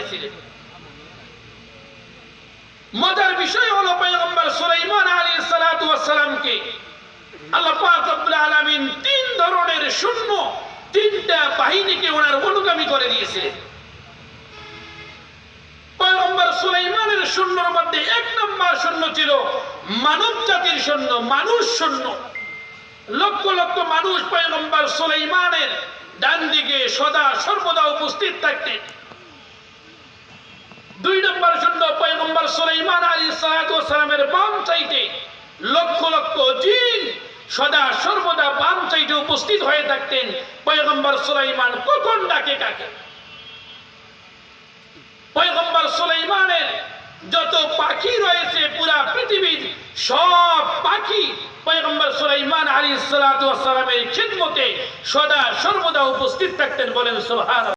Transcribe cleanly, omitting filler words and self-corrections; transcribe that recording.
দিয়েছিলেন। মজার বিষয় হলো পয়গম্বর সুলাইমান আলাইহিস সালাতু ওয়াস সালামকে আল্লাহ পাক রব্বুল আলামিন তিন ধরনের সৈন্য, তিনটা বাহিনীকে ওনার অনুগামী করে দিয়েছিলেন। পয়গম্বর সুলাইমানের সৈন্যের মধ্যে এক নম্বর সৈন্য ছিল মানব জাতির সৈন্য, মানুষ সৈন্য। লক্ষ লক্ষ মানুষ পয়গম্বর সুলাইমানের ডান দিকে সদা সর্বদা উপস্থিত থাকতেন। দুই নম্বর সৈন্য পয়গম্বর সুলাইমান আলাইহিস সালাতু ওয়াস সালামের বাম সাইডে লক্ষ লক্ষ জিন সদা সর্বদা বাম সাইডে উপস্থিত হয়ে থাকতেন। পয়গম্বর সুলাইমান কখন ডাকে কাকে। পয়গম্বর সুলাইমানের যত পাখি রয়েছে পুরা পৃথিবীর সব পাখি পয়গম্বর সুলাইমান আলাইহিস সালাতু ওয়াস সালামের খিদমতে সদা সর্বদা উপস্থিত থাকতেন। বলেন সুবহানাল্লাহ।